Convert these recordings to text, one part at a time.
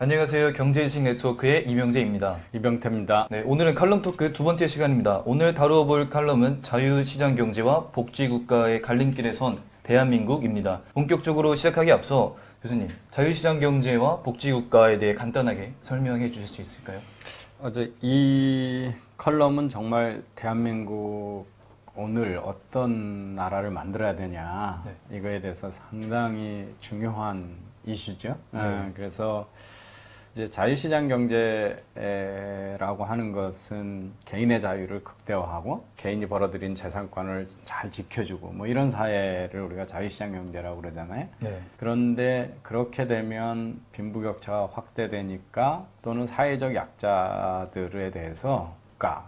안녕하세요. 경제지식 네트워크의 이명재입니다. 이병태입니다. 네, 오늘은 칼럼 토크 두 번째 시간입니다. 오늘 다루어볼 칼럼은 자유시장 경제와 복지국가의 갈림길에 선 대한민국입니다. 본격적으로 시작하기 앞서 교수님, 자유시장 경제와 복지국가에 대해 간단하게 설명해 주실 수 있을까요? 어제 이 컬럼은 정말 대한민국 오늘 어떤 나라를 만들어야 되냐 이거에 대해서 상당히 중요한 이슈죠. 그래서 이제 자유시장 경제라고 하는 것은 개인의 자유를 극대화하고 개인이 벌어들인 재산권을 잘 지켜주고 뭐 이런 사회를 우리가 자유시장 경제라고 그러잖아요. 네. 그런데 그렇게 되면 빈부격차가 확대되니까 또는 사회적 약자들에 대해서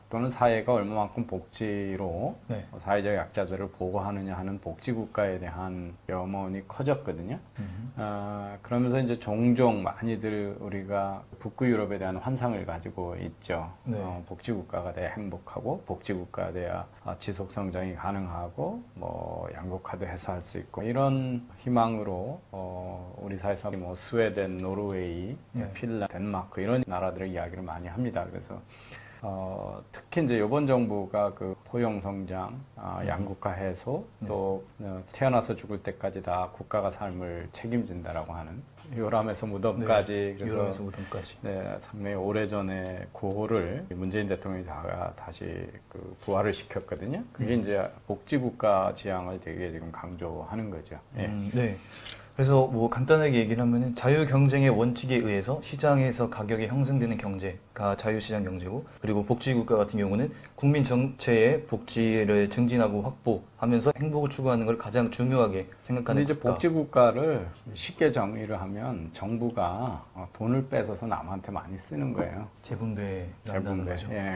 또는 사회가 얼마만큼 복지로 사회적 약자들을 보호하느냐 하는 복지국가에 대한 염원이 커졌거든요. 그러면서 이제 종종 많이들 우리가 북구 유럽에 대한 환상을 가지고 있죠. 복지국가가 돼야 행복하고 복지국가가 돼야 지속성장이 가능하고 뭐 양극화도 해소할 수 있고 이런 희망으로 우리 사회에서 뭐 스웨덴, 노르웨이, 핀란드, 덴마크 이런 나라들의 이야기를 많이 합니다. 그래서 특히 이제 이번 정부가 그 포용 성장, 양극화 해소, 또 태어나서 죽을 때까지 다 국가가 삶을 책임진다라고 하는 요람에서 무덤까지 그래서 요람에서 무덤까지. 상당히 오래전에 구호를 문재인 대통령이 다시 그 부활을 시켰거든요. 그게 이제 복지국가 지향을 되게 지금 강조하는 거죠. 네. 그래서 뭐 간단하게 얘기를 하면은 자유경쟁의 원칙에 의해서 시장에서 가격이 형성되는 경제가 자유시장 경제고, 그리고 복지국가 같은 경우는 국민 전체의 복지를 증진하고 확보하면서 행복을 추구하는 걸 가장 중요하게 생각하는 이제 복지국가를 쉽게 정의를 하면 정부가 돈을 뺏어서 남한테 많이 쓰는 거예요. 재분배.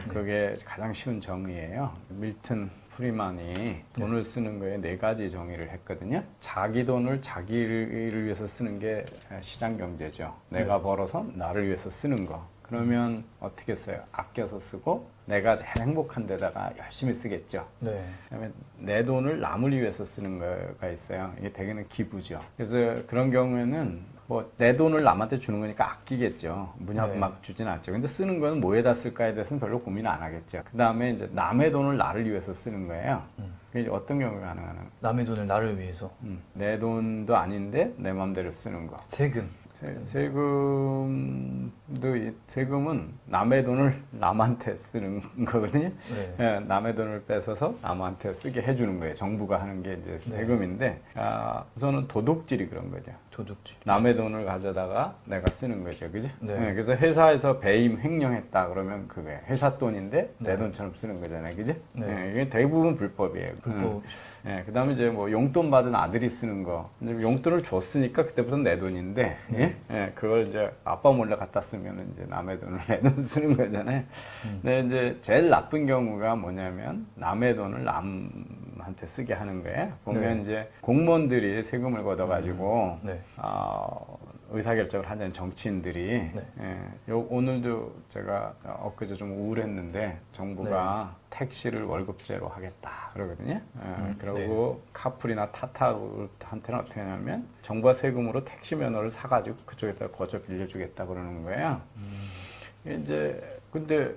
그게 가장 쉬운 정의예요. 밀턴 프리만이 돈을 쓰는 거에 네 가지 정의를 했거든요. 자기 돈을 자기를 위해서 쓰는 게 시장 경제죠. 내가 벌어서 나를 위해서 쓰는 거. 그러면 어떻게 써요? 아껴서 쓰고 내가 제일 행복한 데다가 열심히 쓰겠죠. 그다음에 내 돈을 남을 위해서 쓰는 거가 있어요. 이게 대개는 기부죠. 그래서 그런 경우에는 뭐 내 돈을 남한테 주는 거니까 아끼겠죠. 막 주진 않죠. 근데 쓰는 거는 뭐에다 쓸까에 대해서는 별로 고민 안 하겠죠. 그 다음에 이제 남의 돈을 나를 위해서 쓰는 거예요. 그게 어떤 경우가 가능하나? 남의 돈을 나를 위해서. 내 돈도 아닌데 내 마음대로 쓰는 거. 세금은 남의 돈을 남한테 쓰는 거거든요. 남의 돈을 뺏어서 남한테 쓰게 해주는 거예요. 정부가 하는 게 이제 세금인데, 우선은 도둑질이 그런 거죠. 도둑질. 남의 돈을 가져다가 내가 쓰는 거죠, 그죠? 그래서 회사에서 배임 횡령했다 그러면 그게 회사 돈인데 내 돈처럼 쓰는 거잖아요, 그죠? 이게 대부분 불법이에요. 그다음에 이제 뭐 용돈 받은 아들이 쓰는 거, 용돈을 줬으니까 그때부터 내 돈인데, 그걸 이제 아빠 몰래 갖다 쓰면 이제 남의 돈을 내 돈 쓰는 거잖아요. 근데 이제 제일 나쁜 경우가 뭐냐면 남의 돈을 남한테 쓰게 하는 거예요. 보면 이제 공무원들이 세금을 걷어가지고 의사결정을 하는 정치인들이 오늘도 제가 엊그제 좀 우울했는데 정부가 택시를 월급제로 하겠다 그러거든요. 그리고 카풀이나 타타한테는 어떻게 하냐면 정부가 세금으로 택시 면허를 사가지고 그쪽에다 거저 빌려주겠다 그러는 거예요. 이제 근데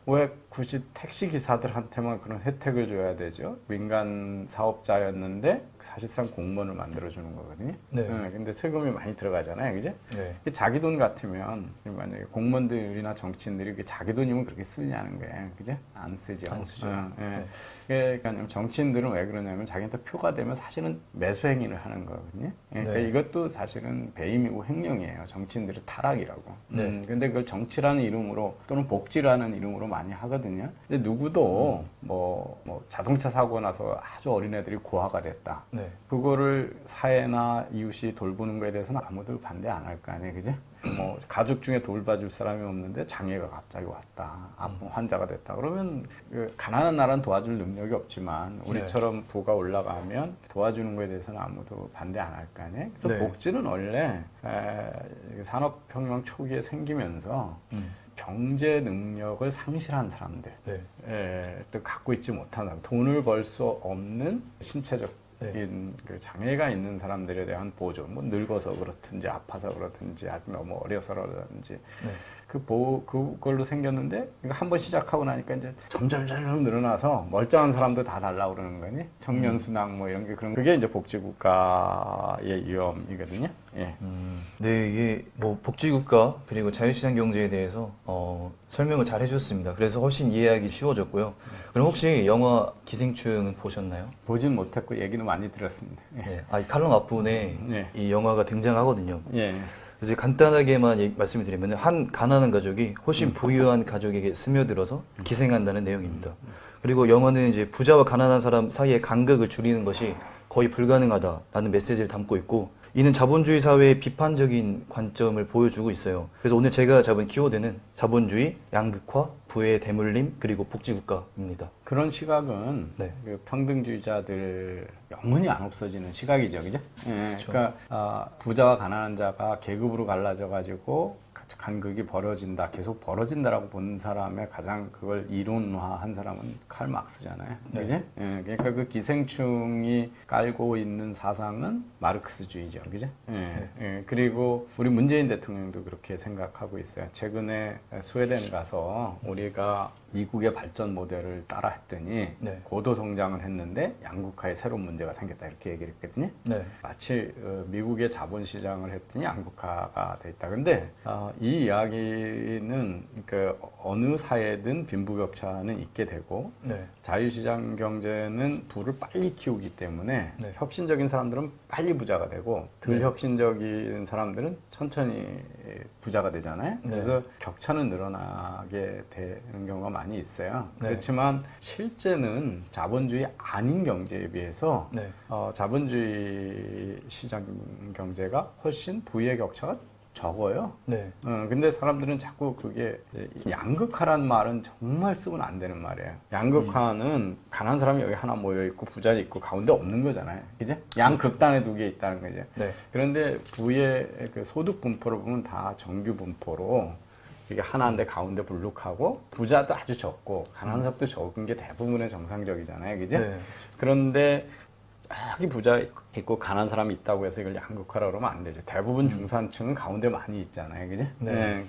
왜 굳이 택시 기사들한테만 그런 혜택을 줘야 되죠? 민간 사업자였는데 사실상 공무원을 만들어주는 거거든요. 근데 세금이 많이 들어가잖아요, 그죠? 자기 돈 같으면 만약에 공무원들이나 정치인들이 자기 돈이면 그렇게 쓰냐는 거예요, 그죠? 안 쓰죠. 그러니까 정치인들은 왜 그러냐면 자기한테 표가 되면 사실은 매수 행위를 하는 거거든요. 그러니까 이것도 사실은 배임이고 횡령이에요. 정치인들의 타락이라고. 근데 그걸 정치라는 이름으로 또는 복지라는 이름으로 많이 하거든요. 근데 누구도 뭐 자동차 사고 나서 아주 어린애들이 고아가 됐다. 그거를 사회나 이웃이 돌보는 거에 대해서는 아무도 반대 안 할 거 아니에요, 그죠? 뭐 가족 중에 돌봐줄 사람이 없는데 장애가 갑자기 왔다, 환자가 됐다. 그러면 그 가난한 나라는 도와줄 능력이 없지만 우리처럼 부가 올라가면 도와주는 거에 대해서는 아무도 반대 안 할 거 아니에요. 그래서 복지는 원래 산업혁명 초기에 생기면서 경제 능력을 상실한 사람들, 또 갖고 있지 못한 사람, 돈을 벌 수 없는 신체적 그 장애가 있는 사람들에 대한 보조, 뭐 늙어서 그렇든지 아파서 그렇든지 아니면 너무 어려서 그렇든지 그걸로 생겼는데 한번 시작하고 나니까 이제 점점 늘어나서 멀쩡한 사람도 다 달라고 그러는 거니 청년순학 뭐 이런 게 그게 이제 복지국가의 위험이거든요. 예. 네, 이게 뭐 복지국가 그리고 자유시장 경제에 대해서 설명을 잘 해주셨습니다. 그래서 훨씬 이해하기 쉬워졌고요. 그럼 혹시 영화 기생충은 보셨나요? 보진 못했고 얘기는 많이 들었습니다. 예. 네, 이 칼럼 앞부분에 이 영화가 등장하거든요. 예. 그래서 간단하게만 말씀을 드리면 한 가난한 가족이 훨씬 부유한 가족에게 스며들어서 기생한다는 내용입니다. 그리고 영화는 이제 부자와 가난한 사람 사이의 간극을 줄이는 것이 거의 불가능하다라는 메시지를 담고 있고 이는 자본주의 사회의 비판적인 관점을 보여주고 있어요. 그래서 오늘 제가 잡은 키워드는 자본주의, 양극화, 부의 대물림, 그리고 복지국가입니다. 그런 시각은 그 평등주의자들 영원히 안 없어지는 시각이죠, 그죠? 예, 그렇죠. 그러니까 부자와 가난한 자가 계급으로 갈라져 가지고 간극이 벌어진다, 계속 벌어진다라고 보는 사람의 가장 그걸 이론화한 사람은 칼 막스잖아요, 그죠? 예, 그러니까 그 기생충이 깔고 있는 사상은 마르크스주의죠, 그죠? 예, 그리고 우리 문재인 대통령도 그렇게 생각하고 있어요. 최근에 스웨덴 가서 우리가 미국의 발전 모델을 따라 했더니 고도 성장을 했는데 양극화에 새로운 문제가 생겼다 이렇게 얘기를 했거든요. 마치 미국의 자본시장을 했더니 양극화가 돼 있다. 근데 이 이야기는 그 어느 사회든 빈부격차는 있게 되고 자유시장 경제는 부를 빨리 키우기 때문에 혁신적인 사람들은 빨리 부자가 되고 덜 혁신적인 사람들은 천천히 부자가 되잖아요. 그래서 격차는 늘어나게 되는 경우가 많이 있어요. 그렇지만 실제는 자본주의 아닌 경제에 비해서 자본주의 시장 경제가 훨씬 부의 격차가 적어요. 근데 사람들은 자꾸 그게 양극화란 말은 정말 쓰면 안 되는 말이에요. 양극화는 가난한 사람이 여기 하나 모여 있고 부자 있고 가운데 없는 거잖아요. 그죠? 양극단에 두 개 있다는 거죠. 그런데 부의 그 소득 분포를 보면 다 정규 분포로 이게 하나인데 가운데 불룩하고 부자도 아주 적고 가난한 사람도 적은 게 대부분의 정상적이잖아요. 그죠? 그런데 여기 부자 있고 가난한 사람이 있다고 해서 이걸 양극화라고 그러면 안 되죠. 대부분 중산층은 가운데 많이 있잖아요. 그죠?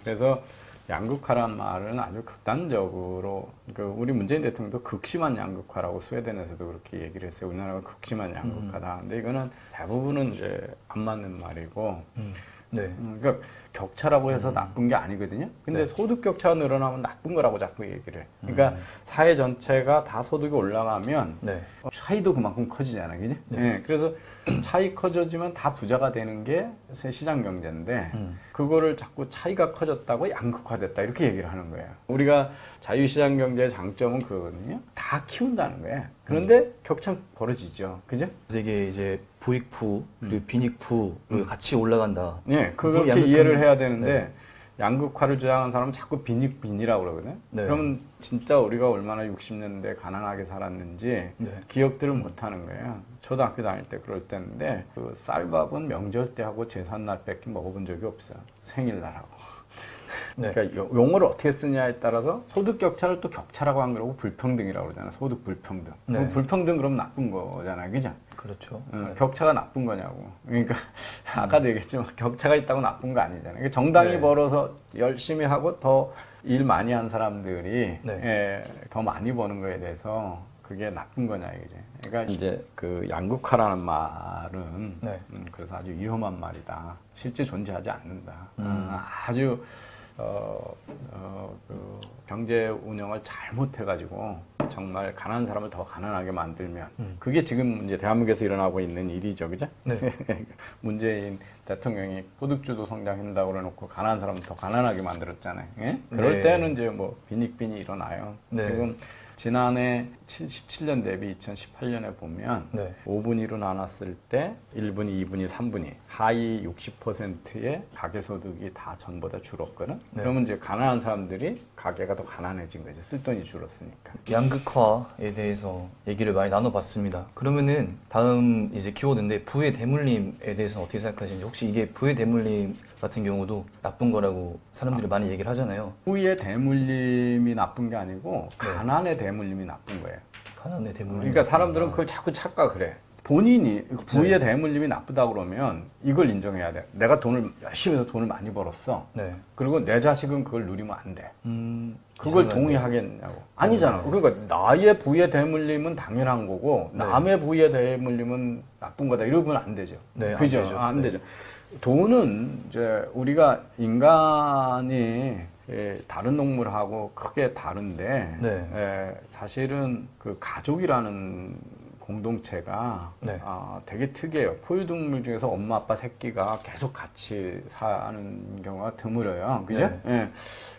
그래서 양극화란 말은 아주 극단적으로 우리 문재인 대통령도 극심한 양극화라고 스웨덴에서도 그렇게 얘기를 했어요. 우리나라가 극심한 양극화다. 근데 이거는 대부분은 이제 안 맞는 말이고 그러니까 격차라고 해서 나쁜 게 아니거든요. 근데 소득 격차가 늘어나면 나쁜 거라고 자꾸 얘기를 해. 그러니까 사회 전체가 다 소득이 올라가면 차이도 그만큼 커지잖아요. 그죠? 그래서 차이 커져지면 다 부자가 되는 게 시장 경제인데 그거를 자꾸 차이가 커졌다고 양극화됐다 이렇게 얘기를 하는 거예요. 우리가 자유시장 경제의 장점은 그거거든요. 다 키운다는 거예요. 그런데 격차 벌어지죠. 그죠? 이게 이제 부익부 그리고 빈익부로 같이 올라간다. 그렇게 이해를 해야 되는데 양극화를 주장하는 사람은 자꾸 빈이라고 그러거든요. 그러면 진짜 우리가 얼마나 60년대 가난하게 살았는지 기억들을 못 하는 거예요. 초등학교 다닐 때 그럴 때인데 그 쌀밥은 명절 때 하고 제삿날 뺏기 먹어본 적이 없어요. 생일날하고. 그러니까 용어를 어떻게 쓰냐에 따라서 소득 격차를 또 격차라고 안 그러고 불평등이라고 그러잖아요. 소득 불평등. 불평등 그럼 나쁜 거잖아요. 그죠? 그렇죠. 격차가 나쁜 거냐고. 그러니까 아까도 얘기했지만 격차가 있다고 나쁜 거 아니잖아요. 그러니까 정당이 벌어서 열심히 하고 더 일 많이 한 사람들이 더 많이 버는 거에 대해서 그게 나쁜 거냐 이거지. 그러니까 이제 그 양극화라는 말은 그래서 아주 위험한 말이다. 실제 존재하지 않는다. 아주 그 경제 운영을 잘못해가지고 정말 가난한 사람을 더 가난하게 만들면 그게 지금 이제 대한민국에서 일어나고 있는 일이죠, 그죠? 문재인 대통령이 소득주도 성장한다고 그래놓고 가난한 사람을 더 가난하게 만들었잖아요. 그럴 때는 이제 뭐 빈익빈이 일어나요. 지금 지난해 17년 대비 2018년에 보면 5분위로 나눴을 때 1분위, 2분위, 3분위 하위 60%의 가계소득이 다 전보다 줄었거든. 그러면 이제 가난한 사람들이 가계가 더 가난해진 거지. 쓸 돈이 줄었으니까. 양극화에 대해서 얘기를 많이 나눠봤습니다. 그러면은 다음 이제 키워드인데 부의 대물림에 대해서는 어떻게 생각하시는지 혹시 이게 부의 대물림 같은 경우도 나쁜 거라고 사람들이 많이 얘기를 하잖아요. 부의 대물림이 나쁜 게 아니고 가난의 대물림이 나쁜 거예요. 가난의 대물림. 그러니까 사람들은 그걸 자꾸 착각을 해. 본인이 부의 대물림이 나쁘다 그러면 이걸 인정해야 돼. 내가 돈을 열심히 해서 돈을 많이 벌었어. 네. 그리고 내 자식은 그걸 누리면 안 돼. 그걸 동의하겠냐고. 아니잖아. 그러니까 나의 부의 대물림은 당연한 거고 남의 부의 대물림은 나쁜 거다. 이러면 안 되죠. 네, 그죠? 안 되죠. 안 되죠. 돈은 이제 우리가 인간이 다른 동물하고 크게 다른데 네. 사실은 그 가족이라는 공동체가 네. 되게 특이해요. 포유동물 중에서 엄마, 아빠, 새끼가 계속 같이 사는 경우가 드물어요. 그죠? 네. 예.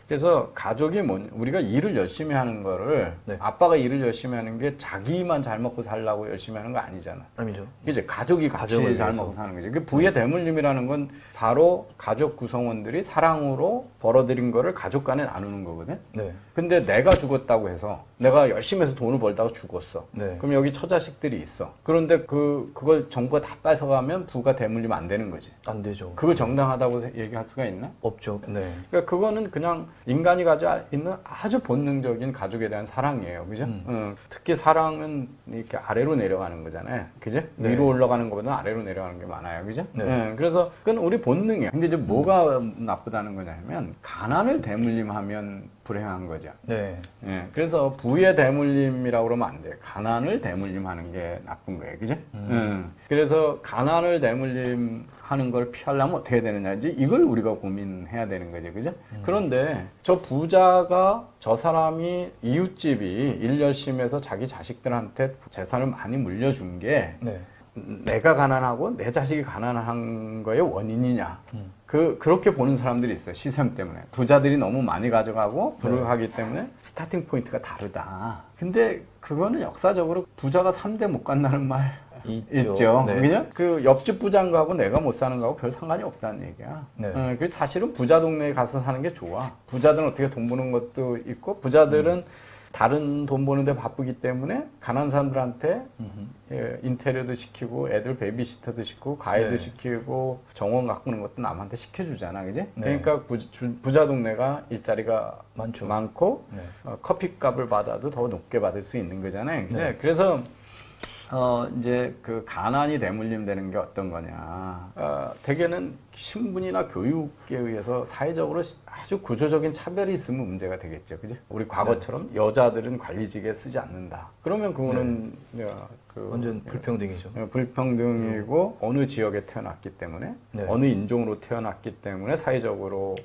그래서 가족이 우리가 일을 열심히 하는 거를 네. 아빠가 일을 열심히 하는 게 자기만 잘 먹고 살라고 열심히 하는 거 아니잖아. 아니죠. 이제 가족이 같이 가족을 잘 위해서. 먹고 사는 거지. 그 부의 대물림이라는 건 바로 가족 구성원들이 사랑으로 벌어들인 거를 가족 간에 나누는 거거든. 네. 근데 내가 죽었다고 해서 내가 열심히 해서 돈을 벌다가 죽었어. 네. 그럼 여기 처자식들이 있어. 그런데 그걸 정부가 다 뺏어가면 부가 대물림 안 되는 거지. 안 되죠. 그거 정당하다고 얘기할 수가 있나? 없죠. 네. 그러니까 그거는 그냥 인간이 가지고 있는 아주 본능적인 가족에 대한 사랑이에요. 그죠? 특히 사랑은 이렇게 아래로 내려가는 거잖아요. 그죠? 네. 위로 올라가는 것보다 아래로 내려가는 게 많아요. 그죠? 네. 그래서 그건 우리 본능이에요. 근데 이제 뭐가 나쁘다는 거냐면 가난을 대물림하면 불행한 거죠. 네. 예, 그래서 부의 대물림이라고 그러면 안 돼요. 가난을 대물림하는 게 나쁜 거예요. 그죠? 그래서 가난을 대물림하는 걸 피하려면 어떻게 해야 되느냐. 이제 이걸 우리가 고민해야 되는 거죠. 그죠? 그런데 저 부자가 저 사람이 이웃집이 일 열심히 해서 자기 자식들한테 재산을 많이 물려준 게 네. 내가 가난하고 내 자식이 가난한 거의 원인이냐. 그렇게 보는 사람들이 있어요. 시샘 때문에. 부자들이 너무 많이 가져가고 불우하기 때문에 스타팅 포인트가 다르다. 근데 그거는 역사적으로 부자가 3대 못 간다는 말 있죠. 네. 그죠? 그 옆집 부자인 거하고 내가 못 사는 거하고 별 상관이 없다는 얘기야. 네. 그 사실은 부자 동네에 가서 사는 게 좋아. 부자들은 어떻게 돈 버는 것도 있고 부자들은 다른 돈 버는데 바쁘기 때문에 가난한 사람들한테 인테리어도 시키고 애들 베이비시터도 시키고 과외도 네. 시키고 정원 가꾸는 것도 남한테 시켜주잖아, 그지? 네. 그러니까 부자 동네가 일자리가 많죠. 많고 네. 커피값을 받아도 더 높게 받을 수 있는 거잖아요, 그지? 네. 그래서 이제 그 가난이 대물림 되는 게 어떤 거냐. 대개는 신분이나 교육에 의해서 사회적으로 아주 구조적인 차별이 있으면 문제가 되겠죠. 그죠? 우리 과거처럼 여자들은 관리직에 쓰지 않는다. 그러면 그거는 완전 불평등이죠. 불평등이고 어느 지역에 태어났기 때문에 네. 어느 인종으로 태어났기 때문에 사회적으로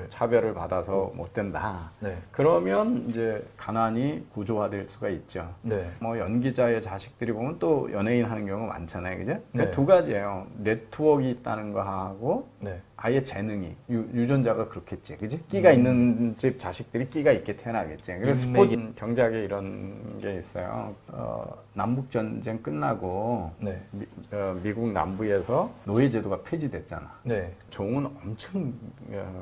차별을 받아서 못 된다. 네. 그러면 이제 가난이 구조화될 수가 있죠. 네. 뭐 연기자의 자식들이 보면 또 연예인 하는 경우가 많잖아요, 그죠? 네. 두 가지예요. 네트워크 있다는 거하고 네. 아예 재능이 유전자가 그렇겠지, 그지? 끼가 있는 집 자식들이 끼가 있게 태어나겠지. 그래서 스포츠 경제학에 이런 게 있어요. 남북 전쟁 끝나고 네. 미국 남부에서 노예제도가 폐지됐잖아. 네. 종은 엄청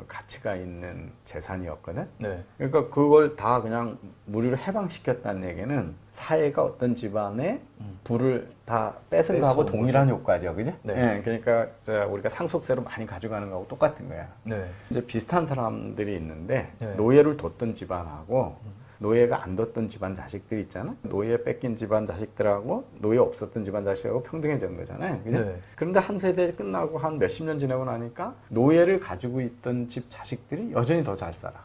가치가 있는 재산이었거든. 네. 그러니까 그걸 다 그냥 무료로 해방시켰다는 얘기는 사회가 어떤 집안에 부를 다 뺏은 거하고 동일한 효과죠, 그죠? 네. 예, 그러니까 우리가 상속세로 많이 가져가는 거하고 똑같은 거야. 네. 이제 비슷한 사람들이 있는데 네. 노예를 뒀던 집안하고 노예가 안 뒀던 집안 자식들 있잖아. 노예 뺏긴 집안 자식들하고 노예 없었던 집안 자식하고 평등해지는 거잖아요. 그죠? 네. 그런데 한 세대 끝나고 한 몇십 년 지나고 나니까 노예를 가지고 있던 집 자식들이 여전히 더 잘 살아.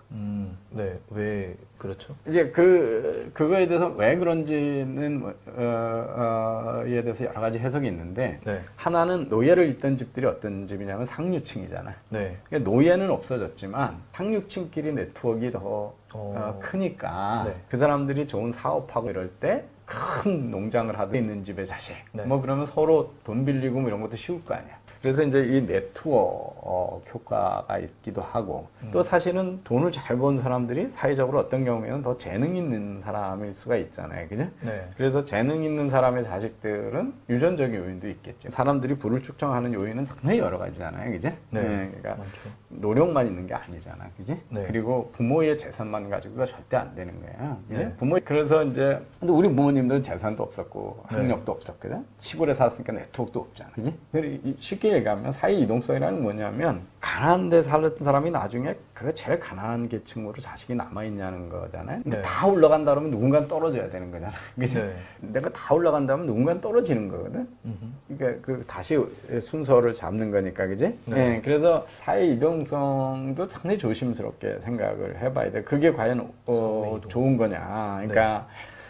네. 왜 그렇죠? 이제 그거에 대해서 왜 그런지는 이에 대해서 여러 가지 해석이 있는데 네. 하나는 노예를 있던 집들이 어떤 집이냐면 상류층이잖아. 네. 그러니까 노예는 없어졌지만 상류층끼리 네트워크가 더 크니까 네. 그 사람들이 좋은 사업하고 이럴 때 큰 농장을 하고 있는 집의 자식 네. 뭐 그러면 서로 돈 빌리고 뭐 이런 것도 쉬울 거 아니야. 그래서 이제 이 네트워크 효과가 있기도 하고 또 사실은 돈을 잘 번 사람들이 사회적으로 어떤 경우에는 더 재능 있는 사람일 수가 있잖아요. 그죠? 네. 그래서 재능 있는 사람의 자식들은 유전적인 요인도 있겠죠. 사람들이 부를 축적하는 요인은 상당히 여러 가지잖아요. 그죠? 네. 그러니까 많죠. 노력만 있는 게 아니잖아. 그지? 네. 그리고 부모의 재산만 가지고가 절대 안 되는 거야. 그지? 네. 그래서 이제 근데 우리 부모님들은 재산도 없었고 네. 학력도 없었거든. 시골에 살았으니까 네트워크도 없잖아. 그지? 쉽게 쉽게 얘기하면 사회 이동성이라는 게 뭐냐면 가난한 데 살던 사람이 나중에 그 제일 가난한 계층으로 자식이 남아있냐는 거잖아요. 근데 네. 다 올라간다 그러면 누군가는 떨어져야 되는 거잖아. 그죠? 네. 내가 다 올라간다면 누군가는 떨어지는 거거든. 그러니까 그 다시 순서를 잡는 거니까, 그지? 네. 예, 그래서 사회 이동성도 상당히 조심스럽게 생각을 해봐야 돼. 그게 과연 좋은 거냐.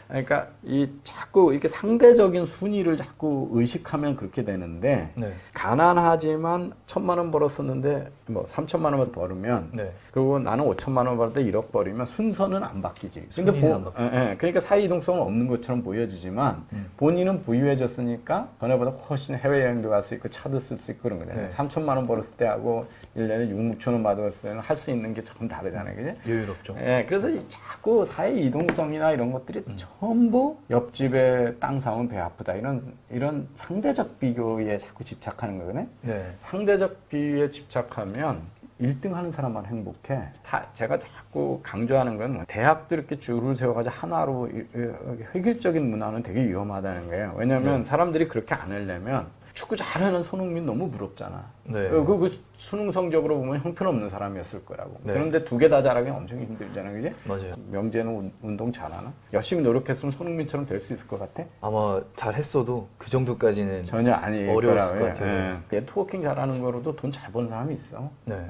그러니까 이 자꾸 이렇게 상대적인 순위를 자꾸 의식하면 그렇게 되는데 네. 가난하지만 1,000만 원 벌었었는데 뭐 3,000만 원만 벌으면 네. 그리고 나는 5천만 원 벌었는데 1억 벌이면 순서는 안 바뀌지. 순위는 안 바뀌죠. 그러니까 사회 이동성은 없는 것처럼 보여지지만 본인은 부유해졌으니까 전에보다 훨씬 해외여행도 갈 수 있고 차도 쓸 수 있고 그런 거잖아요. 네. 3천만 원 벌었을 때하고 1년에 6, 6천 원 받았을 때는 할 수 있는 게 조금 다르잖아요. 그지? 여유롭죠. 예, 그래서 자꾸 사회 이동성이나 이런 것들이 전부 옆집에 땅 사면 배 아프다 이런 상대적 비교에 자꾸 집착하는 거거든요. 네. 상대적 비교에 집착하면 1등 하는 사람만 행복해. 제가 자꾸 강조하는 건 대학도 이렇게 줄을 세워가지고 하나로 획일적인 문화는 되게 위험하다는 거예요. 왜냐하면 사람들이 그렇게 안 하려면 축구 잘하는 손흥민 너무 부럽잖아. 네. 그 수능 성적으로 보면 형편없는 사람이었을 거라고. 네. 그런데 두 개 다 잘하기 엄청 힘들잖아, 그지? 맞아요. 명재는 운동 잘하나? 열심히 노력했으면 손흥민처럼 될 수 있을 것 같아? 아마 잘했어도 그 정도까지는 전혀 아닐 어려웠을 거라고요. 것 같아요. 예. 네트워킹 잘하는 거로도 돈 잘 버는 사람이 있어. 네.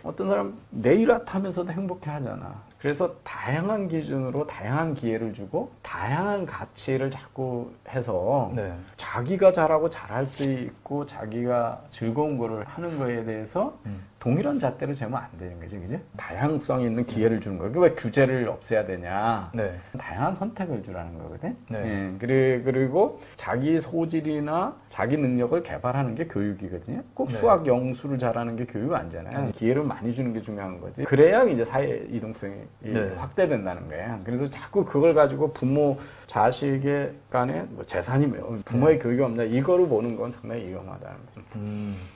어떤 사람 네일 아트 하면서도 행복해 하잖아. 그래서 다양한 기준으로 다양한 기회를 주고 다양한 가치를 자꾸 해서 네. 자기가 잘하고 잘할 수 있고 자기가 즐거운 거를 하는 거에 대해서 동일한 잣대로 재면 안 되는 거지, 그지? 다양성 있는 기회를 주는 거야. 왜 규제를 없애야 되냐? 네. 다양한 선택을 주라는 거거든. 네. 그리고 자기 소질이나 자기 능력을 개발하는 게 교육이거든요. 꼭 네. 수학, 영수를 잘하는 게 교육 아니잖아요. 기회를 많이 주는 게 중요한 거지. 그래야 이제 사회 이동성이 네. 확대된다는 거예요. 그래서 자꾸 그걸 가지고 부모, 자식의 간에 뭐 재산이 부모의 교육이 없냐 이거로 보는 건 상당히 위험하다는 거죠.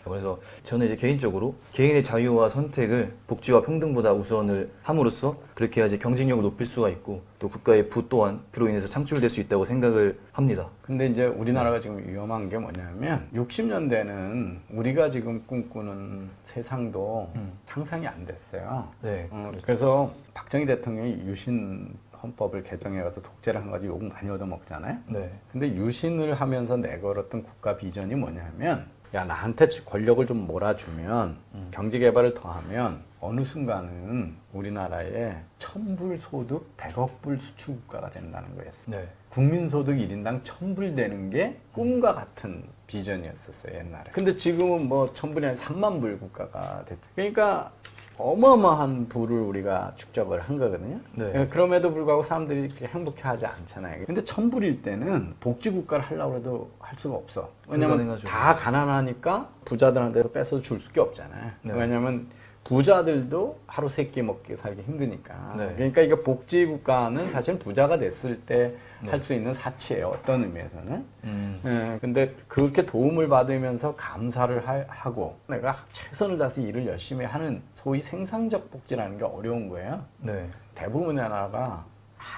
그래서 저는 이제 개인적으로 개인의 자유와 선택을 복지와 평등보다 우선을 함으로써 그렇게 해야지 경쟁력을 높일 수가 있고 또 국가의 부 또한 그로 인해서 창출될 수 있다고 생각을 합니다. 근데 이제 우리나라가 지금 위험한 게 뭐냐면 60년대는 우리가 지금 꿈꾸는 세상도 상상이 안 됐어요. 네. 그래서 박정희 대통령이 유신 헌법을 개정해가서 독재를 한 가지 욕 많이 얻어먹잖아요. 네. 근데 유신을 하면서 내걸었던 국가 비전이 뭐냐면 야 나한테 권력을 좀 몰아주면 경제 개발을 더하면 어느 순간은 우리나라에 1,000불 소득 100억 불 수출 국가가 된다는 거였어요. 네. 국민소득 1인당 1,000불 되는 게 꿈과 같은 비전이었었어요, 옛날에. 근데 지금은 뭐 1,000불이 아니라 3만 불 국가가 됐죠. 그러니까 어마어마한 부를 우리가 축적을 한 거거든요. 네. 그럼에도 불구하고 사람들이 이렇게 행복해하지 않잖아요. 근데 1,000불일 때는 복지국가를 하려고 해도 할 수가 없어. 왜냐면 불가능하죠. 다 가난하니까 부자들한테서 뺏어 줄 수가 없잖아요. 네. 왜냐면 부자들도 하루 세 끼 먹기 살기 힘드니까. 네. 그러니까 이거 복지국가는 사실 부자가 됐을 때 네. 할 수 있는 사치예요. 어떤 의미에서는. 근데 그렇게 도움을 받으면서 감사를 하고 내가 최선을 다해서 일을 열심히 하는 소위 생산적 복지라는 게 어려운 거예요. 네. 대부분의 나라가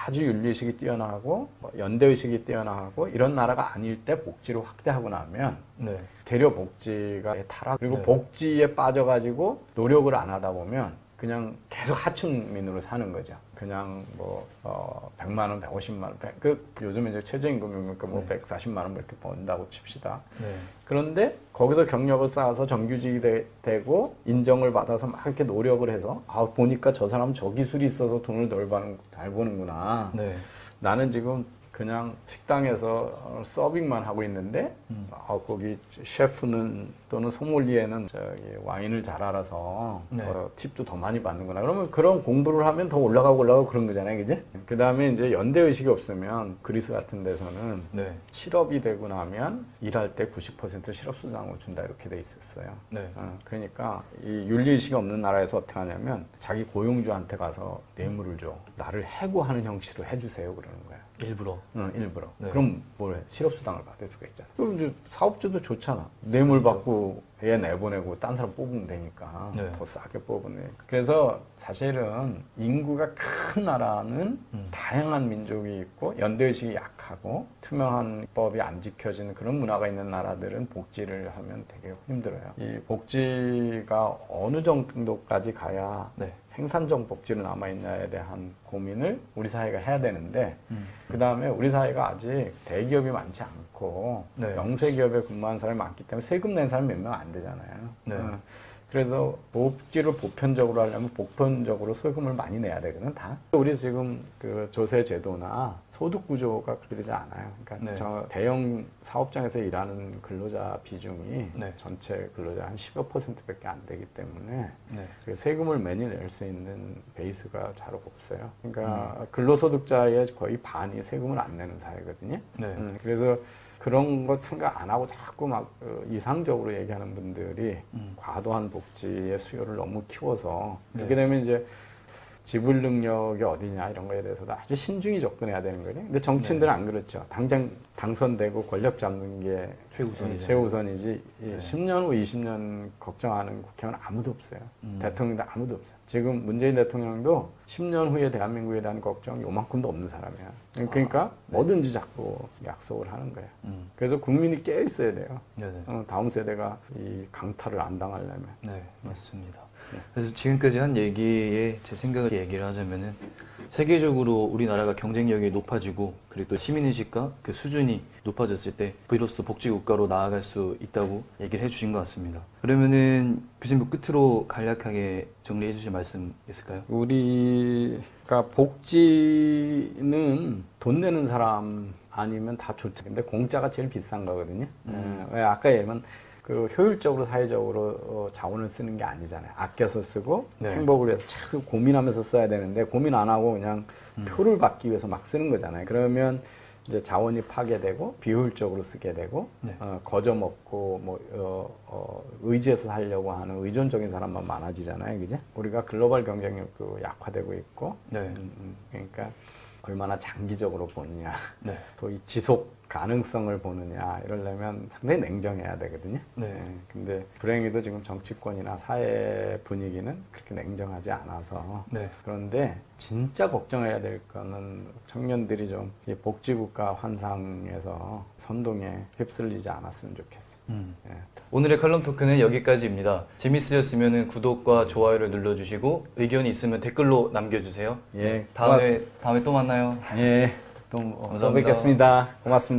아주 윤리의식이 뛰어나고 연대의식이 뛰어나고 이런 나라가 아닐 때 복지를 확대하고 나면 네. 대려 복지가 타락 그리고 네. 복지에 빠져가지고 노력을 안 하다 보면 그냥 계속 하층민으로 사는 거죠. 그냥 뭐 100만 원, 150만 원, 요즘에 이제 최저임금이니까 뭐 140만 원 이렇게 번다고 칩시다. 네. 그런데 거기서 경력을 쌓아서 정규직이 되고 인정을 받아서 막 이렇게 노력을 해서 보니까 저 사람 저 기술이 있어서 돈을 잘 버는구나. 네. 나는 지금 그냥 식당에서 서빙만 하고 있는데 거기 셰프는 또는 소믈리에는 와인을 잘 알아서 네. 팁도 더 많이 받는구나. 그러면 그런 공부를 하면 더 올라가고 그런 거잖아요, 그지? 그 다음에 이제 연대 의식이 없으면 그리스 같은 데서는 네. 실업이 되고 나면 일할 때 90% 실업수당을 준다 이렇게 돼 있었어요. 네. 그러니까 이 윤리 의식이 없는 나라에서 어떻게 하냐면 자기 고용주한테 가서 뇌물을 줘, 나를 해고하는 형식으로 해주세요 그러는 거야. 일부러. 일부러. 네. 그럼 뭘 해? 실업수당을 받을 수가 있잖아. 그럼 이제 사업주도 좋잖아. 뇌물 받고 얘 내보내고 딴 사람 뽑으면 되니까. 네. 더 싸게 뽑으니까. 그래서 사실은 인구가 큰 나라는 다양한 민족이 있고 연대의식이 약하고 투명한 법이 안 지켜지는 그런 문화가 있는 나라들은 복지를 하면 되게 힘들어요. 이 복지가 어느 정도까지 가야 네. 생산적 복지로 남아있냐에 대한 고민을 우리 사회가 해야 되는데 그 다음에 우리 사회가 아직 대기업이 많지 않고 네. 영세기업에 근무하는 사람이 많기 때문에 세금 내는 사람이 몇 명 안 되잖아요. 네. 그래서 복지를 보편적으로 하려면 보편적으로 세금을 많이 내야 되거든 다. 우리 지금 그 조세 제도나 소득 구조가 그렇게 되지 않아요. 그러니까 네. 저 대형 사업장에서 일하는 근로자 비중이 네. 전체 근로자 한 10여 %밖에 안 되기 때문에 네. 그 세금을 매니 낼 수 있는 베이스가 잘 없어요. 그러니까 근로소득자의 거의 반이 세금을 안 내는 사회거든요. 네. 그래서 그런 것 생각 안 하고 자꾸 막 이상적으로 얘기하는 분들이 과도한 복지의 수요를 너무 키워서 그렇게 되면 이제 지불 능력이 어디냐 이런 거에 대해서도 아주 신중히 접근해야 되는 거예요. 근데 정치인들은 안 그렇죠. 당장 당선되고 권력 잡는 게 최우선이지. 10년 후, 20년 걱정하는 국회의원 아무도 없어요. 대통령도 아무도 없어요. 지금 문재인 대통령도 10년 후에 대한민국에 대한 걱정이 요만큼도 없는 사람이야. 그러니까 뭐든지 자꾸 약속을 하는 거예요. 그래서 국민이 깨어 있어야 돼요. 다음 세대가 이 강탈을 안 당하려면. 네, 맞습니다. 그래서 지금까지 한 얘기에 제 생각을 얘기를 하자면은 세계적으로 우리나라가 경쟁력이 높아지고 그리고 또 시민의식과 그 수준이 높아졌을 때 비로소 복지국가로 나아갈 수 있다고 얘기를 해주신 것 같습니다. 그러면은 교수님 끝으로 간략하게 정리해 주실 말씀 있을까요? 우리가 복지는 돈 내는 사람 아니면 다 좋죠. 근데 공짜가 제일 비싼 거거든요. 왜 아까 얘기한 그 효율적으로 사회적으로 자원을 쓰는 게 아니잖아요. 아껴서 쓰고 행복을 위해서 계속 고민하면서 써야 되는데 고민 안 하고 그냥 표를 받기 위해서 막 쓰는 거잖아요. 그러면 이제 자원이 파괴되고 비효율적으로 쓰게 되고 거저 먹고 뭐 의지해서 살려고 하는 의존적인 사람만 많아지잖아요. 그죠? 우리가 글로벌 경쟁력도 약화되고 있고 그러니까 얼마나 장기적으로 보느냐 또 이 지속 가능성을 보느냐 이러려면 상당히 냉정해야 되거든요. 근데 불행히도 지금 정치권이나 사회 분위기는 그렇게 냉정하지 않아서 그런데 진짜 걱정해야 될 거는 청년들이 좀 복지국가 환상에서 선동에 휩쓸리지 않았으면 좋겠어요. 오늘의 칼럼 토크는 여기까지입니다. 재밌으셨으면 구독과 좋아요를 눌러주시고 의견이 있으면 댓글로 남겨주세요. 예, 다음에 또 만나요. 예, 또 뵙겠습니다. 고맙습니다.